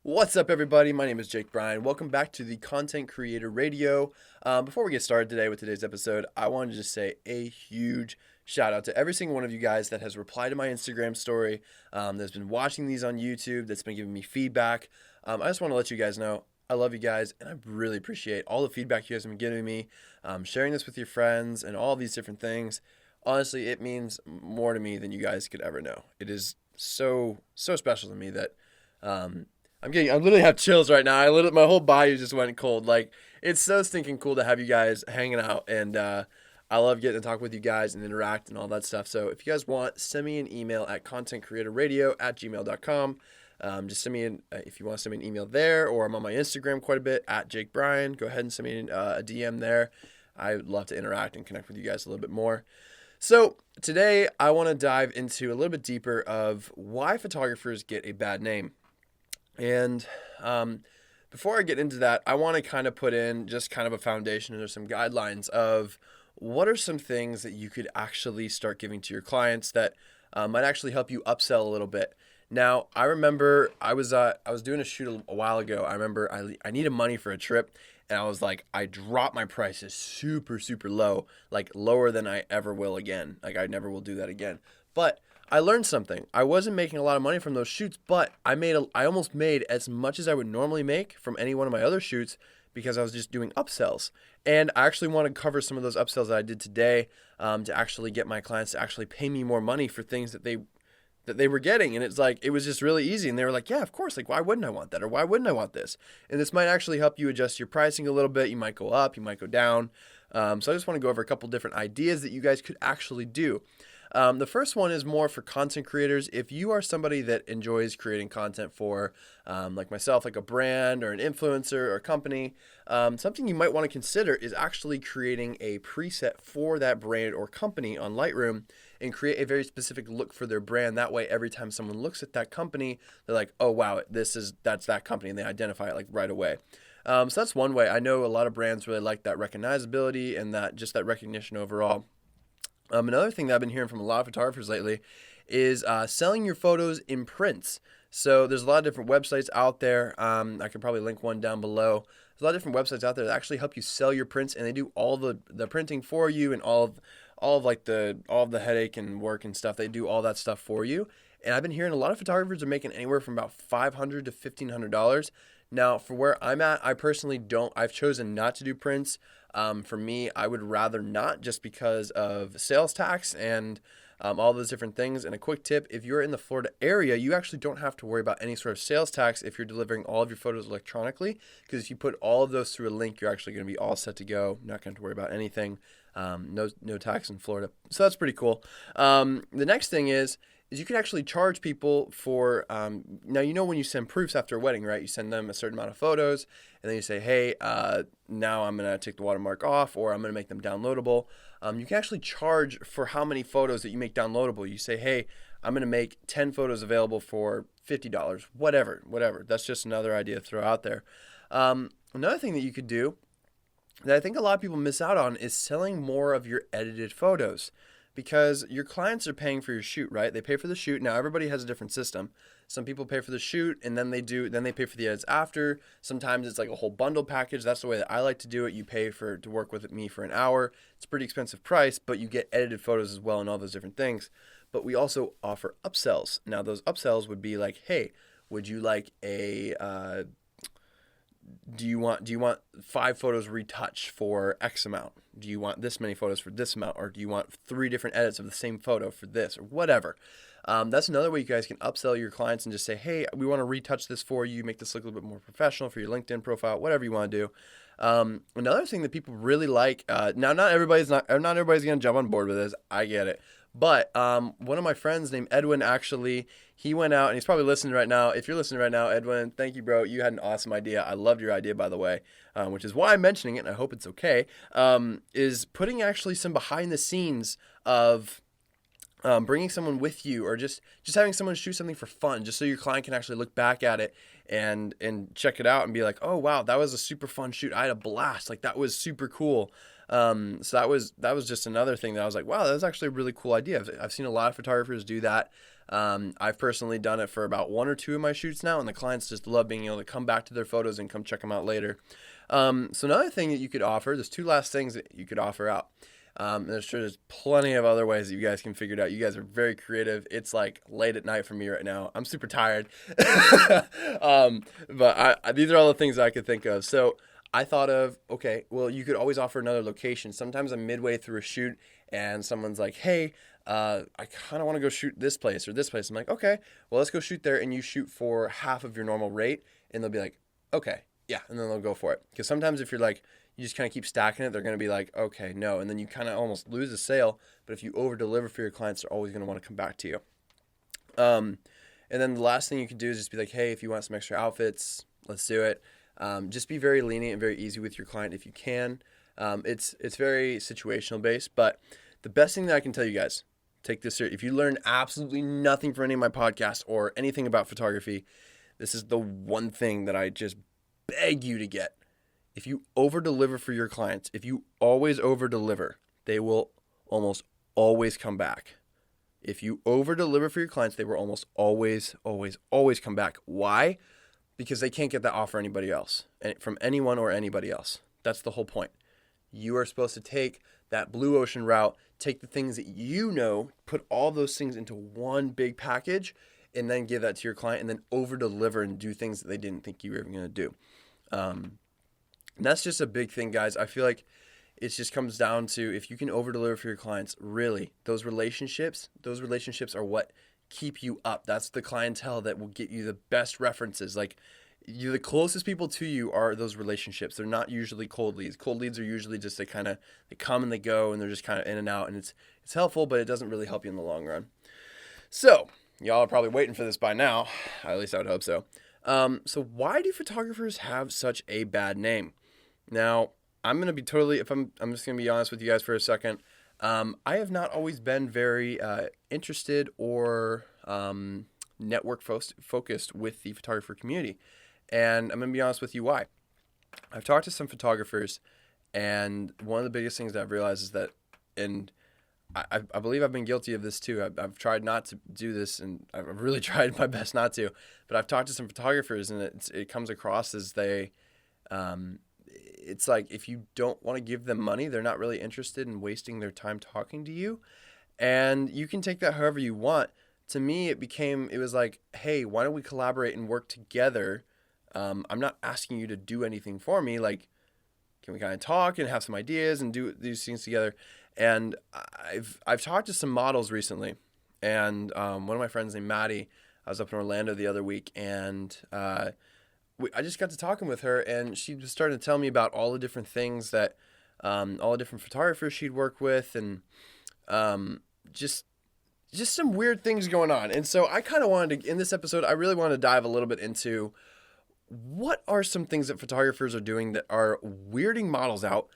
What's up, everybody? My name is Jake Bryan. Welcome back to the Content Creator Radio. Before we get started today with today's episode, I wanted to just say a huge shout out to every single one of you guys that has replied to my Instagram story, that's been watching these on YouTube, that's been giving me feedback. I just want to let you guys know I love you guys, and I really appreciate all the feedback you guys have been giving me, sharing this with your friends, and all these different things. Honestly, it means more to me than you guys could ever know. It is so special to me that. I literally have chills right now. My whole body just went cold. Like, it's so stinking cool to have you guys hanging out, and I love getting to talk with you guys and interact and all that stuff. So if you guys want, send me an email at contentcreatorradio@gmail.com. Just send me if you want to send me an email there, or I'm on my Instagram quite a bit at Jake Bryan. Go ahead and send me a DM there. I would love to interact and connect with you guys a little bit more. So today I want to dive into a little bit deeper of why photographers get a bad name. And before I get into that, I want to kind of put in just kind of a foundation or some guidelines of what are some things that you could actually start giving to your clients that might actually help you upsell a little bit. Now, I remember I was doing a shoot a while ago. I remember I needed money for a trip, and I was like, I dropped my prices super low, like lower than I ever will again. Like, I never will do that again. But I learned something. I wasn't making a lot of money from those shoots, but I almost made as much as I would normally make from any one of my other shoots because I was just doing upsells. And I actually want to cover some of those upsells that I did today, to actually get my clients to actually pay me more money for things that they were getting. And it's like, it was just really easy. And they were like, yeah, of course. Like, why wouldn't I want that? Or why wouldn't I want this? And this might actually help you adjust your pricing a little bit. You might go up, you might go down. So I just want to go over a couple different ideas that you guys could actually do. The first one is more for content creators. If you are somebody that enjoys creating content for, like myself, like a brand or an influencer or a company, something you might want to consider is actually creating a preset for that brand or company on Lightroom and create a very specific look for their brand. That way, every time someone looks at that company, they're like, oh, wow, that's that company, and they identify it like right away. So that's one way. I know a lot of brands really like that recognizability and that recognition overall. Another thing that I've been hearing from a lot of photographers lately is selling your photos in prints. So there's a lot of different websites out there. I could probably link one down below. There's a lot of different websites out there that actually help you sell your prints, and they do all the printing for you and all of the headache and work and stuff. They do all that stuff for you. And I've been hearing a lot of photographers are making anywhere from about $500 to $1,500. Now, for where I'm at, I personally don't. I've chosen not to do prints. For me, I would rather not, just because of sales tax and all those different things. And a quick tip, if you're in the Florida area, you actually don't have to worry about any sort of sales tax if you're delivering all of your photos electronically, because if you put all of those through a link, you're actually going to be all set to go. Not going to worry about anything. No tax in Florida. So that's pretty cool. The next thing is you can actually charge people for, now, when you send proofs after a wedding, right? You send them a certain amount of photos, and then you say, hey, now I'm going to take the watermark off, or I'm going to make them downloadable. You can actually charge for how many photos that you make downloadable. You say, hey, I'm going to make 10 photos available for $50, whatever. That's just another idea to throw out there. Another thing that you could do that I think a lot of people miss out on is selling more of your edited photos. Because your clients are paying for your shoot, right? They pay for the shoot. Now, everybody has a different system. Some people pay for the shoot, and then they pay for the edits after. Sometimes it's like a whole bundle package. That's the way that I like to do it. You pay to work with me for an hour. It's a pretty expensive price, but you get edited photos as well and all those different things. But we also offer upsells. Now, those upsells would be like, hey, would you like do you want 5 photos retouched for X amount? Do you want this many photos for this amount? Or do you want 3 different edits of the same photo for this, or whatever? That's another way you guys can upsell your clients and just say, hey, we want to retouch this for you, make this look a little bit more professional for your LinkedIn profile, whatever you want to do. Another thing that people really like, now not everybody's going to jump on board with this. I get it. But one of my friends named Edwin, actually, he went out, and he's probably listening right now. If you're listening right now, Edwin, thank you, bro. You had an awesome idea. I loved your idea, by the way, which is why I'm mentioning it, and I hope it's okay, is putting actually some behind the scenes of bringing someone with you, or just having someone shoot something for fun, just so your client can actually look back at it and check it out and be like, oh, wow, that was a super fun shoot. I had a blast. Like, that was super cool. So that was just another thing that I was like, wow, that was actually a really cool idea. I've seen a lot of photographers do that. I've personally done it for about 1 or 2 of my shoots now, and the clients just love being able to come back to their photos and come check them out later. So another thing that you could offer, there's 2 last things that you could offer out. There's plenty of other ways that you guys can figure it out. You guys are very creative. It's like late at night for me right now. I'm super tired. But these are all the things I could think of. So I thought of, okay, well, you could always offer another location. Sometimes I'm midway through a shoot and someone's like, hey, I kind of want to go shoot this place or this place. I'm like, okay, well, let's go shoot there. And you shoot for half of your normal rate. And they'll be like, okay, yeah. And then they'll go for it. Because sometimes if you're like, you just kind of keep stacking it, they're going to be like, okay, no. And then you kind of almost lose a sale. But if you over deliver for your clients, they're always going to want to come back to you. And then the last thing you can do is just be like, hey, if you want some extra outfits, let's do it. Just be very lenient and very easy with your client if you can. It's very situational based, but the best thing that I can tell you guys, take this serious. If you learn absolutely nothing from any of my podcasts or anything about photography, this is the one thing that I just beg you to get. If you over deliver for your clients, if you always over deliver, they will almost always come back. If you over deliver for your clients, they will almost always come back. Why? Because they can't get that offer anybody else, from anyone or anybody else. That's the whole point. You are supposed to take that blue ocean route, take the things that you know, put all those things into one big package, and then give that to your client, and then over deliver and do things that they didn't think you were even going to do. And that's just a big thing, guys. I feel like it just comes down to, if you can over deliver for your clients, really, those relationships are what keep you up. That's the clientele that will get you the best references. Like, the closest people to you are those relationships. They're not usually cold leads. Cold leads are usually just they come and they go, and they're just kind of in and out, and it's helpful, but it doesn't really help you in the long run. So y'all are probably waiting for this by now. At least I would hope so. So why do photographers have such a bad name? Now, I'm going to be I'm just going to be honest with you guys for a second. I have not always been very interested or network focused with the photographer community. And I'm going to be honest with you why. I've talked to some photographers, and one of the biggest things that I've realized is that, and I believe I've been guilty of this too. I've tried not to do this, and I've really tried my best not to. But I've talked to some photographers, and it comes across as it's like, if you don't want to give them money, they're not really interested in wasting their time talking to you. And you can take that however you want. To me, it was like, hey, why don't we collaborate and work together? I'm not asking you to do anything for me. Like, can we kind of talk and have some ideas and do these things together? And I've talked to some models recently, and one of my friends named Maddie, I was up in Orlando the other week, and I just got to talking with her, and she just started to tell me about all the different things that, all the different photographers she'd worked with, and just some weird things going on. And so I kind of wanted to, in this episode, I really want to dive a little bit into what are some things that photographers are doing that are weirding models out,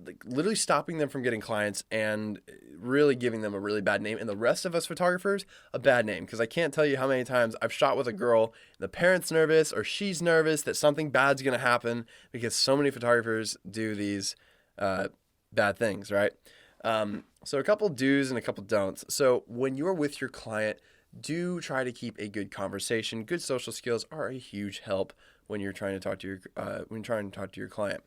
like literally stopping them from getting clients and really giving them a really bad name, and the rest of us photographers a bad name. Because I can't tell you how many times I've shot with a girl, the parent's nervous or she's nervous that something bad's going to happen, because so many photographers do these bad things, right? So a couple do's and a couple don'ts. So when you're with your client, do try to keep a good conversation. Good social skills are a huge help when you're trying to talk to your client.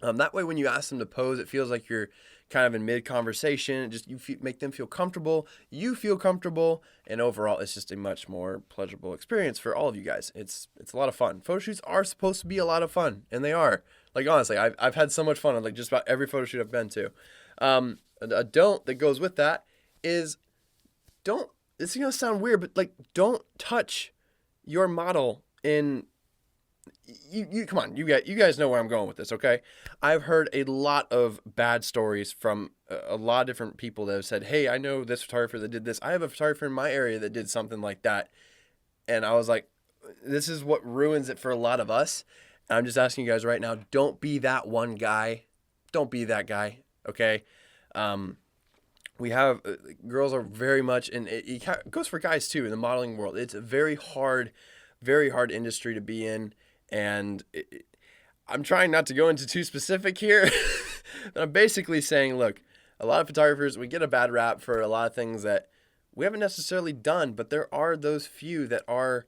That way, when you ask them to pose, it feels like you're kind of in mid-conversation. Make them feel comfortable. You feel comfortable, and overall, it's just a much more pleasurable experience for all of you guys. It's a lot of fun. Photo shoots are supposed to be a lot of fun, and they are. Like, honestly, I've had so much fun on like just about every photo shoot I've been to. A don't that goes with that is don't. This is gonna sound weird, but like, don't touch your model in. You come on, you guys know where I'm going with this, okay? I've heard a lot of bad stories from a lot of different people that have said, hey, I know this photographer that did this. I have a photographer in my area that did something like that. And I was like, this is what ruins it for a lot of us. And I'm just asking you guys right now, don't be that one guy. Don't be that guy, okay? We have, girls are very much, and it goes for guys too in the modeling world. It's a very hard industry to be in. And I'm trying not to go into too specific here, but I'm basically saying, look, a lot of photographers, we get a bad rap for a lot of things that we haven't necessarily done, but there are those few that are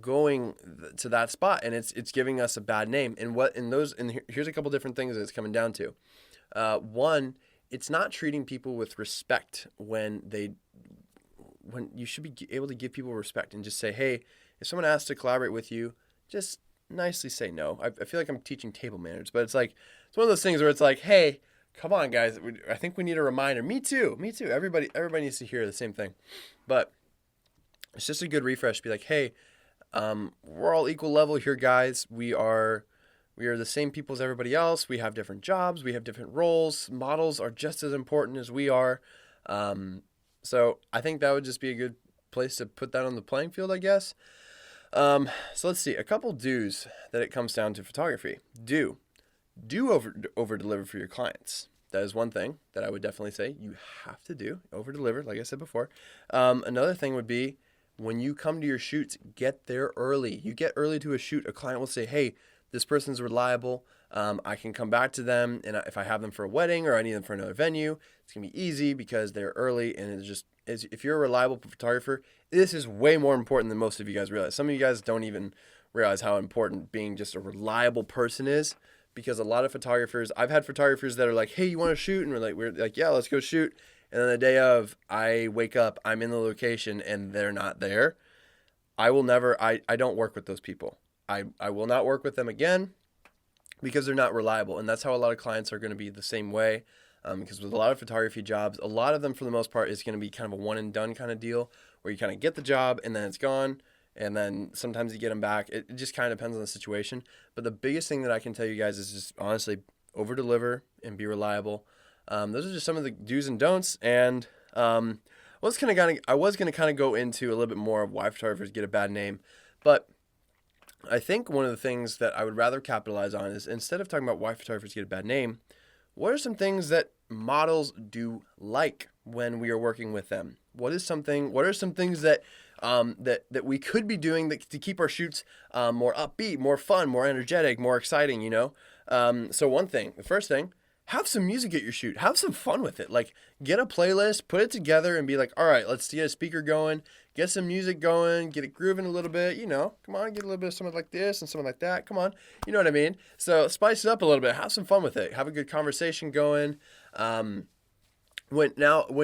going to that spot, and it's giving us a bad name. And here's a couple different things that it's coming down to. One, it's not treating people with respect when you should be able to give people respect and just say, hey, if someone asks to collaborate with you, just nicely say no. I feel like I'm teaching table manners, but it's one of those things where it's like, hey, come on, guys. I think we need a reminder. Me too. Everybody needs to hear the same thing. But it's just a good refresh to be like, hey, we're all equal level here, guys. We are the same people as everybody else. We have different jobs. We have different roles. Models are just as important as we are. So I think that would just be a good place to put that on the playing field, I guess. So let's see. A couple do's that it comes down to photography. Do over deliver for your clients. That is one thing that I would definitely say you have to do. Over deliver, like I said before. Another thing would be when you come to your shoots, get there early. You get early to a shoot, a client will say, hey, this person's reliable. I can come back to them, and if I have them for a wedding or I need them for another venue, it's going to be easy because they're early. And if you're a reliable photographer, this is way more important than most of you guys realize. Some of you guys don't even realize how important being just a reliable person is, because a lot of photographers, I've had photographers that are like, hey, you want to shoot? And we're like, yeah, let's go shoot. And then the day of, I wake up, I'm in the location, and they're not there. I don't work with those people. I will not work with them again because they're not reliable. And that's how a lot of clients are going to be the same way. Because with a lot of photography jobs, a lot of them for the most part is going to be kind of a one and done kind of deal where you kind of get the job and then it's gone. And then sometimes you get them back. It just kind of depends on the situation. But the biggest thing that I can tell you guys is just honestly over deliver and be reliable. Those are just some of the do's and don'ts. And I was going to kind of go into a little bit more of why photographers get a bad name. But I think one of the things that I would rather capitalize on is, instead of talking about why photographers get a bad name, what are some things that models do like when we are working with them? What are some things that that we could be doing to keep our shoots more upbeat, more fun, more energetic, more exciting, So the first thing, have some music at your shoot. Have some fun with it. Like, get a playlist, put it together, and be like, all right, let's get a speaker going, get some music going, get it grooving a little bit, come on, get a little bit of something like this and something like that. Come on, you know what I mean? So spice it up a little bit. Have some fun with it. Have a good conversation going. When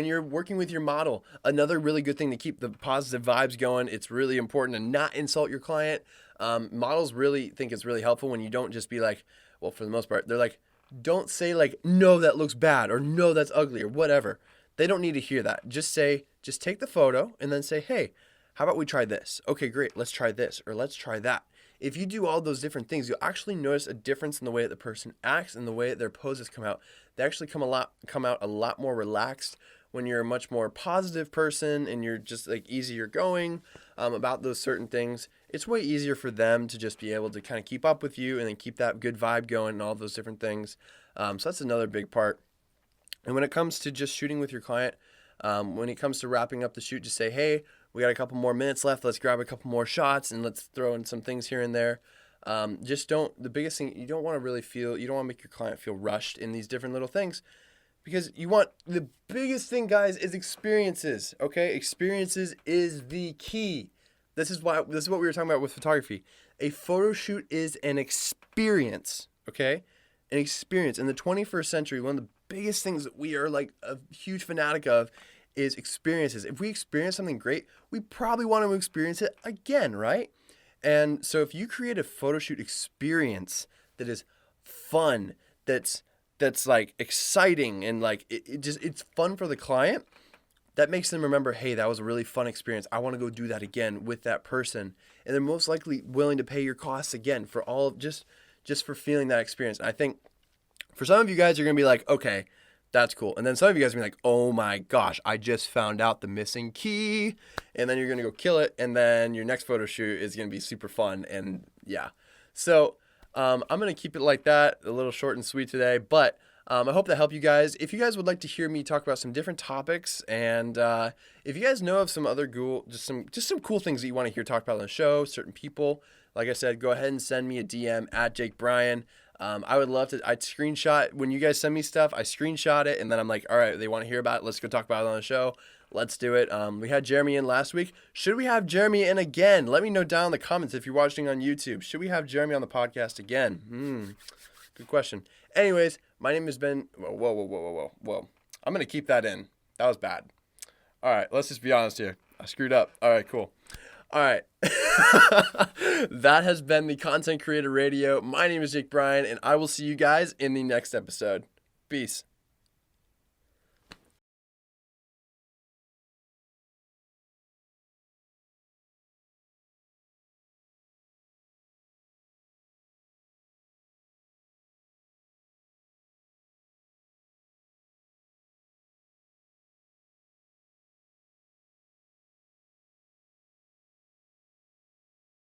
you're working with your model, another really good thing to keep the positive vibes going, it's really important to not insult your client. Models really think it's really helpful when you don't just be like, well, for the most part, they're like, don't say like, no, that looks bad, or no, that's ugly, or whatever. They don't need to hear that. Just take the photo and then say, hey, how about we try this? Okay, great. Let's try this, or let's try that. If you do all those different things, you'll actually notice a difference in the way that the person acts and the way that their poses come out. They actually come out a lot more relaxed when you're a much more positive person and you're just like easier going about those certain things. It's way easier for them to just be able to kind of keep up with you and then keep that good vibe going and all those different things. So that's another big part. And when it comes to just shooting with your client, when it comes to wrapping up the shoot, just say, hey, we got a couple more minutes left. Let's grab a couple more shots and let's throw in some things here and there. The biggest thing, you don't want to make your client feel rushed in these different little things, because the biggest thing, guys, is experiences. Okay. Experiences is the key. This is what we were talking about with photography. A photo shoot is an experience. Okay. An experience in the 21st century. One of the biggest things that we are like a huge fanatic of is experiences. If we experience something great, we probably want to experience it again, right? And so if you create a photo shoot experience that is fun, that's like exciting and like it's fun for the client, that makes them remember, hey, that was a really fun experience. I want to go do that again with that person. And they're most likely willing to pay your costs again for all of just for feeling that experience. And I think for some of you guys, you're going to be like, okay, that's cool. And then some of you guys are going to be like, oh my gosh, I just found out the missing key. And then you're going to go kill it. And then your next photo shoot is going to be super fun. And yeah. So I'm going to keep it like that, a little short and sweet today. But I hope that helped you guys. If you guys would like to hear me talk about some different topics, and if you guys know of some other just some cool things that you want to hear talked about on the show, certain people, like I said, go ahead and send me a DM at Jake Bryan. I would love to. I'd screenshot when you guys send me stuff. I screenshot it, and then I'm like, all right, they want to hear about it. Let's go talk about it on the show. Let's do it. We had Jeremy in last week. Should we have Jeremy in again? Let me know down in the comments if you're watching on YouTube. Should we have Jeremy on the podcast again? Good question. Anyways, my name has been... Whoa. I'm going to keep that in. That was bad. All right, let's just be honest here. I screwed up. All right, cool. All right. That has been the Content Creator Radio. My name is Jake Bryan, and I will see you guys in the next episode. Peace.